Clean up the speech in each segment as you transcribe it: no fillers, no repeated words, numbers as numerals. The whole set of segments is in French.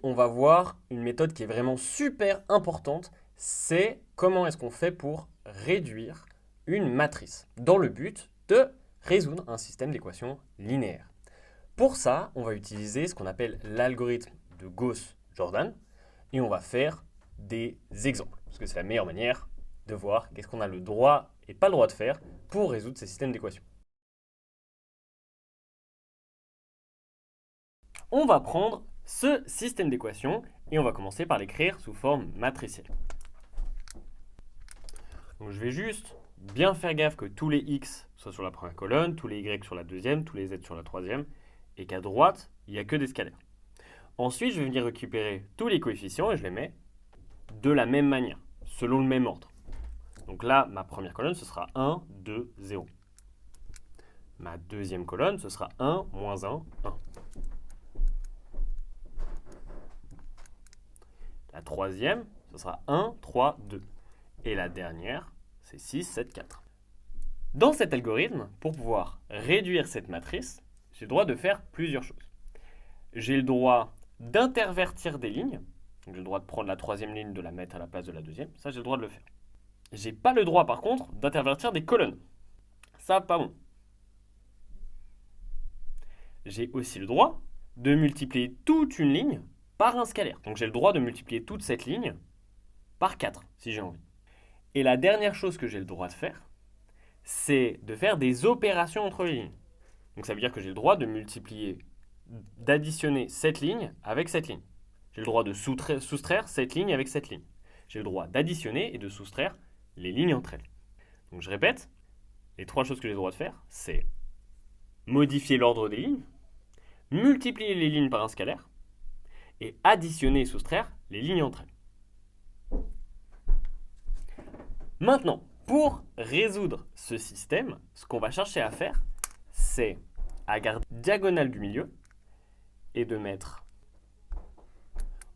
On va voir une méthode qui est vraiment super importante, c'est comment est-ce qu'on fait pour réduire une matrice dans le but de résoudre un système d'équations linéaires. Pour ça, on va utiliser ce qu'on appelle l'algorithme de Gauss-Jordan et on va faire des exemples, parce que c'est la meilleure manière de voir qu'est-ce qu'on a le droit et pas le droit de faire pour résoudre ces systèmes d'équations. On va prendre ce système d'équations et on va commencer par l'écrire sous forme matricielle. Donc je vais juste bien faire gaffe que tous les x soient sur la première colonne, tous les y sur la deuxième, tous les z sur la troisième, et qu'à droite, il n'y a que des scalaires. Ensuite, je vais venir récupérer tous les coefficients et je les mets de la même manière, selon le même ordre. Donc là, ma première colonne, ce sera 1, 2, 0. Ma deuxième colonne, ce sera 1, moins 1, 1. La troisième, ce sera 1, 3, 2. Et la dernière, c'est 6, 7, 4. Dans cet algorithme, pour pouvoir réduire cette matrice, j'ai le droit de faire plusieurs choses. J'ai le droit d'intervertir des lignes. Donc j'ai le droit de prendre la troisième ligne, de la mettre à la place de la deuxième. Ça, j'ai le droit de le faire. J'ai pas le droit, par contre, d'intervertir des colonnes. Ça, pas bon. J'ai aussi le droit de multiplier toute une ligne par un scalaire. Donc j'ai le droit de multiplier toute cette ligne par 4, si j'ai envie. Et la dernière chose que j'ai le droit de faire, c'est de faire des opérations entre les lignes. Donc ça veut dire que j'ai le droit de multiplier, d'additionner cette ligne avec cette ligne. J'ai le droit de soustraire cette ligne avec cette ligne. J'ai le droit d'additionner et de soustraire les lignes entre elles. Donc je répète, les trois choses que j'ai le droit de faire, c'est modifier l'ordre des lignes, multiplier les lignes par un scalaire, et additionner et soustraire les lignes entre elles. Maintenant, pour résoudre ce système, ce qu'on va chercher à faire, c'est à garder la diagonale du milieu et de mettre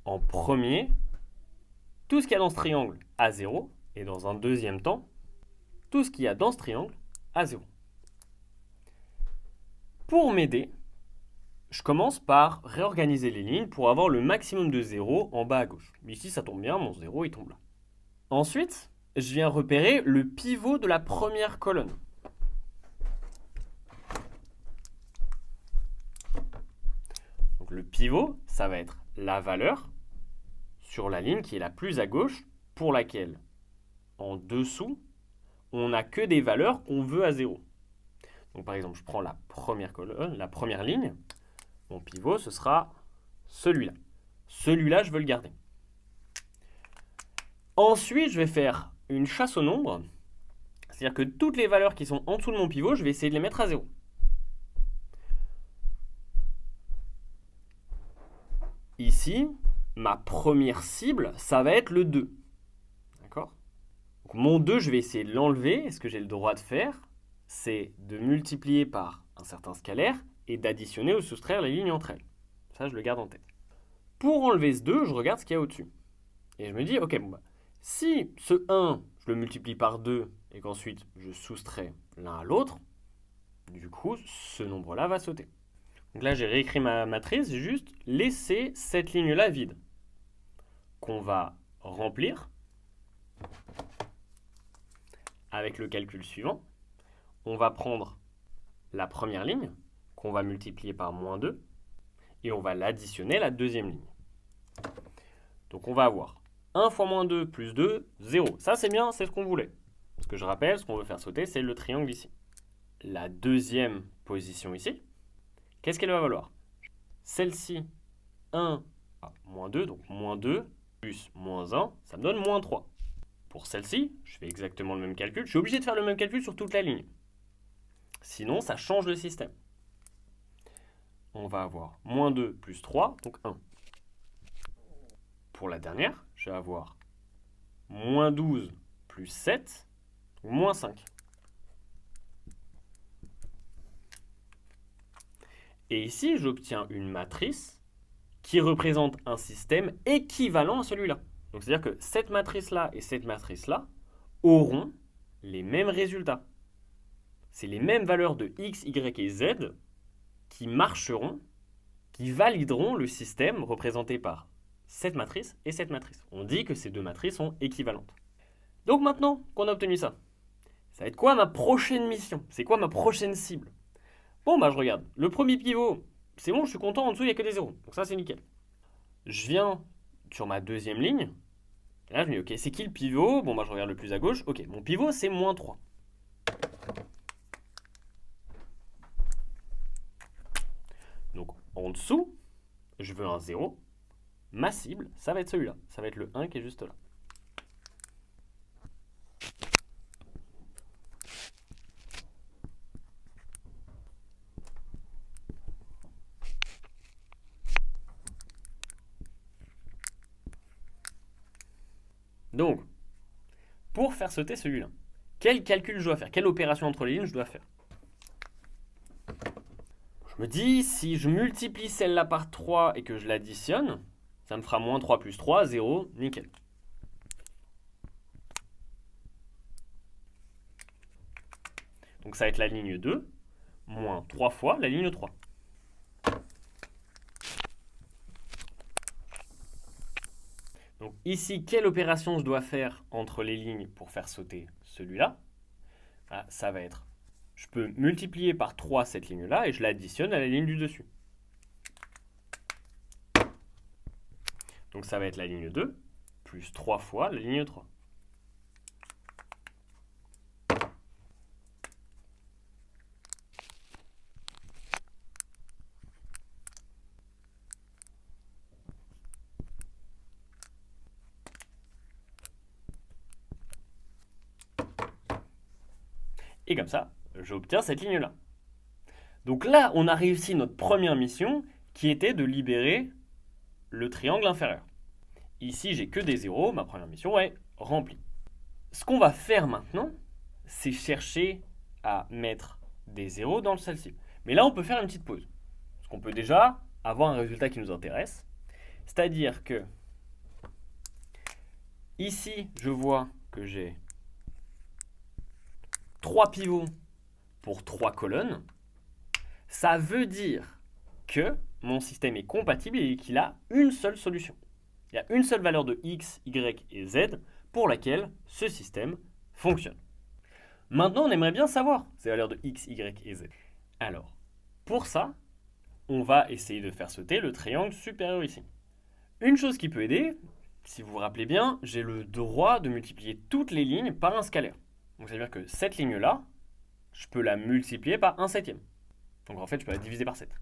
en premier tout ce qu'il y a dans ce triangle à 0 et dans un deuxième temps, tout ce qu'il y a dans ce triangle à 0. Pour m'aider, je commence par réorganiser les lignes pour avoir le maximum de 0 en bas à gauche. Ici, ça tombe bien, mon 0, il tombe là. Ensuite, je viens repérer le pivot de la première colonne. Donc le pivot, ça va être la valeur sur la ligne qui est la plus à gauche, pour laquelle, en dessous, on n'a que des valeurs qu'on veut à 0. Donc par exemple, je prends la première colonne, la première ligne. Mon pivot, ce sera celui-là. Celui-là, je veux le garder. Ensuite, je vais faire une chasse au nombre. C'est-à-dire que toutes les valeurs qui sont en dessous de mon pivot, je vais essayer de les mettre à 0. Ici, ma première cible, ça va être le 2. D'accord ? Donc mon 2, je vais essayer de l'enlever. Et ce que j'ai le droit de faire, c'est de multiplier par un certain scalaire et d'additionner ou soustraire les lignes entre elles. Ça, je le garde en tête. Pour enlever ce 2, je regarde ce qu'il y a au-dessus. Et je me dis, ok, bon bah, si ce 1, je le multiplie par 2 et qu'ensuite je soustrais l'un à l'autre, du coup, ce nombre-là va sauter. Donc là, j'ai réécrit ma matrice, j'ai juste laissé cette ligne-là vide, qu'on va remplir avec le calcul suivant. On va prendre la première ligne, qu'on va multiplier par moins 2, et on va l'additionner à la deuxième ligne. Donc on va avoir 1 fois moins 2 plus 2, 0. Ça c'est bien, c'est ce qu'on voulait. Parce que je rappelle, ce qu'on veut faire sauter, c'est le triangle ici. La deuxième position ici, qu'est-ce qu'elle va valoir? Celle-ci, 1 à moins 2, donc moins 2 plus moins 1, ça me donne moins 3. Pour celle-ci, je fais exactement le même calcul. Je suis obligé de faire le même calcul sur toute la ligne. Sinon, ça change le système. On va avoir moins 2 plus 3, donc 1. Pour la dernière, je vais avoir moins 12 plus 7, donc moins 5. Et ici, j'obtiens une matrice qui représente un système équivalent à celui-là. Donc c'est-à-dire que cette matrice-là et cette matrice-là auront les mêmes résultats. C'est les mêmes valeurs de x, y et z qui marcheront qui valideront le système représenté par cette matrice et cette matrice. On dit que ces deux matrices sont équivalentes. Donc maintenant qu'on a obtenu ça, ça va être quoi ma prochaine mission? C'est quoi ma prochaine cible? Bon, bah je regarde. Le premier pivot, c'est bon, je suis content, en dessous, il n'y a que des zéros. Donc ça, c'est nickel. Je viens sur ma deuxième ligne. Et là, je me dis, ok, c'est qui le pivot? Bon, bah je regarde le plus à gauche. Ok, mon pivot, c'est moins 3. Donc en dessous, je veux un 0. Ma cible, ça va être celui-là. Ça va être le 1 qui est juste là. Donc, pour faire sauter celui-là, quel calcul je dois faire? Quelle opération entre les lignes je dois faire? Je me dis, si je multiplie celle-là par 3 et que je l'additionne, ça me fera moins 3 plus 3, 0, nickel. Donc ça va être la ligne 2, moins 3 fois la ligne 3. Donc ici, quelle opération je dois faire entre les lignes pour faire sauter celui-là? Ça va être, je peux multiplier par 3 cette ligne-là et je l'additionne à la ligne du dessus. Donc ça va être la ligne 2, plus 3 fois la ligne 3. Et comme ça, j'obtiens cette ligne-là. Donc là, on a réussi notre première mission qui était de libérer le triangle inférieur. Ici, j'ai que des zéros, ma première mission est remplie. Ce qu'on va faire maintenant, c'est chercher à mettre des zéros dans le celle-ci. Mais là, on peut faire une petite pause. Parce qu'on peut déjà avoir un résultat qui nous intéresse. C'est-à-dire que ici, je vois que j'ai 3 pivots pour 3 colonnes. Ça veut dire que mon système est compatible et qu'il a une seule solution. Il y a une seule valeur de x, y et z pour laquelle ce système fonctionne. Maintenant, on aimerait bien savoir ces valeurs de x, y et z. Alors, pour ça, on va essayer de faire sauter le triangle supérieur ici. Une chose qui peut aider, si vous vous rappelez bien, j'ai le droit de multiplier toutes les lignes par un scalaire. Donc ça veut dire que cette ligne-là, je peux la multiplier par 1/7. Donc en fait, je peux la diviser par 7.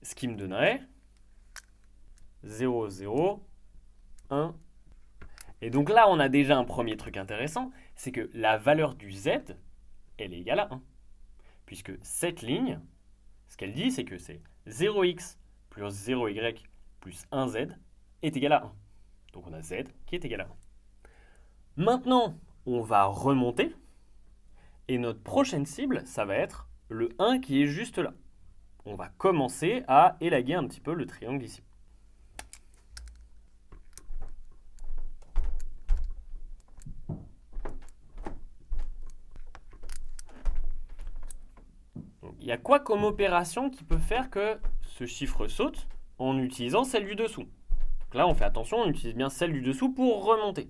Ce qui me donnerait 0, 0, 1. Et donc là, on a déjà un premier truc intéressant, c'est que la valeur du z, elle est égale à 1. Puisque cette ligne, ce qu'elle dit, c'est que c'est 0x plus 0y plus 1z est égal à 1. Donc on a z qui est égal à 1. Maintenant, on va remonter. Et notre prochaine cible, ça va être le 1 qui est juste là. On va commencer à élaguer un petit peu le triangle ici. Il y a quoi comme opération qui peut faire que ce chiffre saute en utilisant celle du dessous? Donc là, on fait attention, on utilise bien celle du dessous pour remonter.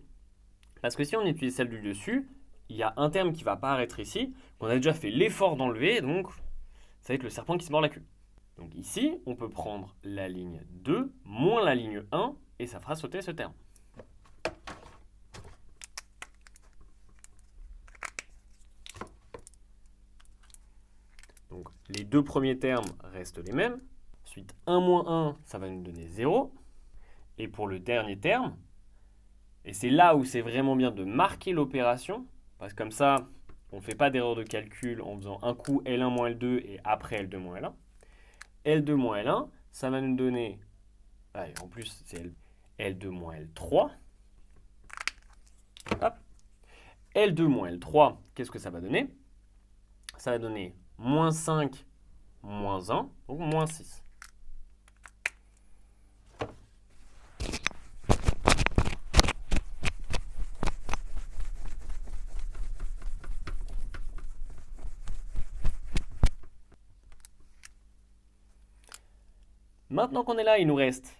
Parce que si on utilise celle du dessus, il y a un terme qui va apparaître ici, qu'on a déjà fait l'effort d'enlever, donc ça va être le serpent qui se mord la queue. Donc ici, on peut prendre la ligne 2 moins la ligne 1, et ça fera sauter ce terme. Donc les deux premiers termes restent les mêmes. Ensuite, 1 moins 1, ça va nous donner 0. Et pour le dernier terme, et c'est là où c'est vraiment bien de marquer l'opération, parce que comme ça, on ne fait pas d'erreur de calcul en faisant un coup L1 moins L2 et après L2 moins L1. L2 moins L1, ça va nous donner, en plus c'est L2 moins L3. Hop. L2 moins L3, qu'est-ce que ça va donner? Ça va donner moins 5 moins 1, donc moins 6. Maintenant qu'on est là, il nous reste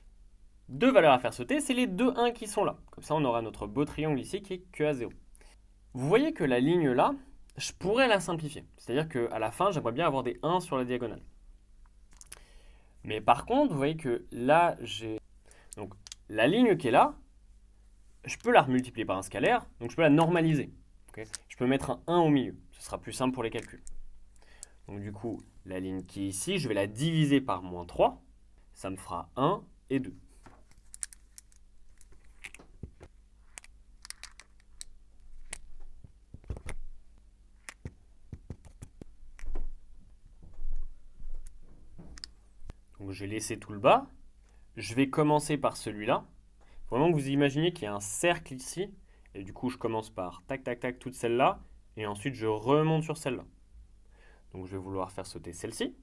deux valeurs à faire sauter, c'est les deux 1 qui sont là. Comme ça, on aura notre beau triangle ici qui est que à 0. Vous voyez que la ligne là, je pourrais la simplifier. C'est-à-dire qu'à la fin, j'aimerais bien avoir des 1 sur la diagonale. Mais par contre, vous voyez que là, j'ai... Donc, la ligne qui est là, je peux la remultiplier par un scalaire, donc je peux la normaliser. Okay, je peux mettre un 1 au milieu. Ce sera plus simple pour les calculs. Donc du coup, la ligne qui est ici, je vais la diviser par moins 3. Ça me fera 1 et 2. Donc j'ai laissé tout le bas. Je vais commencer par celui-là. Il faut vraiment que vous imaginiez qu'il y a un cercle ici. Et du coup, je commence par tac, tac, tac, toutes celles-là. Et ensuite, je remonte sur celle-là. Donc je vais vouloir faire sauter celle-ci.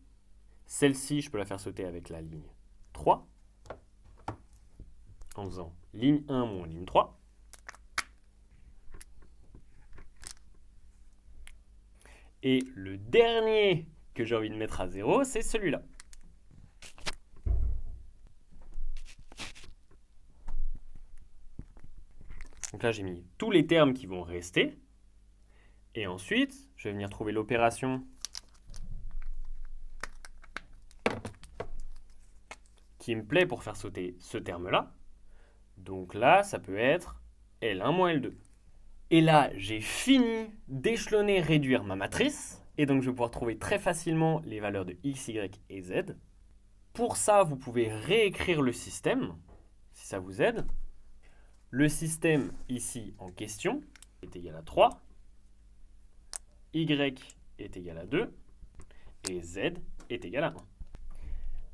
Celle-ci, je peux la faire sauter avec la ligne 3. En faisant ligne 1 moins ligne 3. Et le dernier que j'ai envie de mettre à 0, c'est celui-là. Donc là, j'ai mis tous les termes qui vont rester. Et ensuite, je vais venir trouver l'opération qui me plaît pour faire sauter ce terme-là. Donc là, ça peut être L1 moins L2. Et là, j'ai fini d'échelonner, réduire ma matrice. Et donc, je vais pouvoir trouver très facilement les valeurs de x, y et z. Pour ça, vous pouvez réécrire le système, si ça vous aide. Le système ici en question est égal à 3. Y est égal à 2. Et z est égal à 1.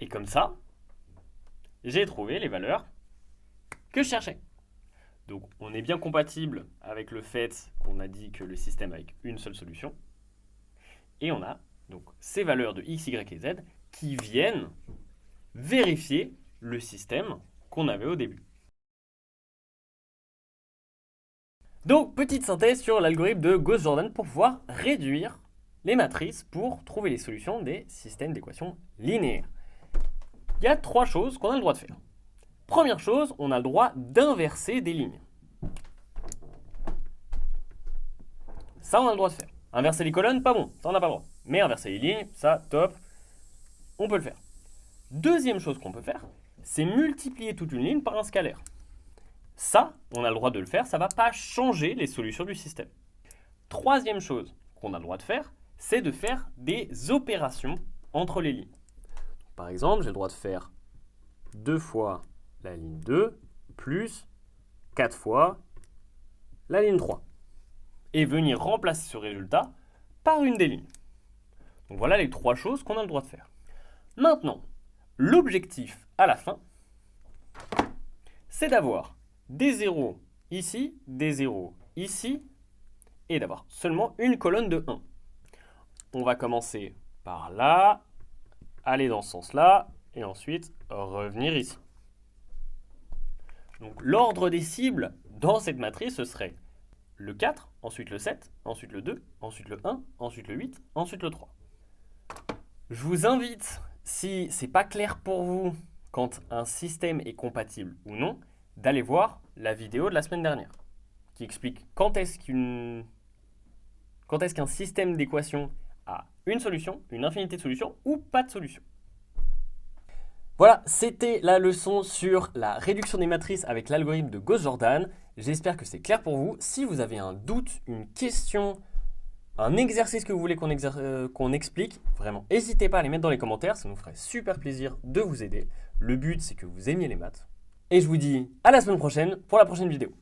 Et comme ça, j'ai trouvé les valeurs que je cherchais. Donc, on est bien compatible avec le fait qu'on a dit que le système a une seule solution. Et on a donc ces valeurs de x, y et z qui viennent vérifier le système qu'on avait au début. Donc, petite synthèse sur l'algorithme de Gauss-Jordan pour pouvoir réduire les matrices pour trouver les solutions des systèmes d'équations linéaires. Il y a 3 choses qu'on a le droit de faire. Première chose, on a le droit d'inverser des lignes. Ça, on a le droit de faire. Inverser les colonnes, pas bon, ça on n'a pas le droit. Mais inverser les lignes, ça, top, on peut le faire. Deuxième chose qu'on peut faire, c'est multiplier toute une ligne par un scalaire. Ça, on a le droit de le faire, ça ne va pas changer les solutions du système. Troisième chose qu'on a le droit de faire, c'est de faire des opérations entre les lignes. Par exemple, j'ai le droit de faire 2 fois la ligne 2 plus 4 fois la ligne 3. Et venir remplacer ce résultat par une des lignes. Donc voilà les 3 choses qu'on a le droit de faire. Maintenant, l'objectif à la fin, c'est d'avoir des zéros ici, des zéros ici, et d'avoir seulement une colonne de 1. On va commencer par là, aller dans ce sens-là, et ensuite revenir ici. Donc l'ordre des cibles dans cette matrice, ce serait le 4, ensuite le 7, ensuite le 2, ensuite le 1, ensuite le 8, ensuite le 3. Je vous invite, si c'est pas clair pour vous quand un système est compatible ou non, d'aller voir la vidéo de la semaine dernière qui explique quand est-ce qu'un système d'équations a une solution, une infinité de solutions ou pas de solution. Voilà, c'était la leçon sur la réduction des matrices avec l'algorithme de Gauss-Jordan. J'espère que c'est clair pour vous. Si vous avez un doute, une question, un exercice que vous voulez qu'on explique, vraiment, n'hésitez pas à les mettre dans les commentaires. Ça nous ferait super plaisir de vous aider. Le but, c'est que vous aimiez les maths. Et je vous dis à la semaine prochaine pour la prochaine vidéo.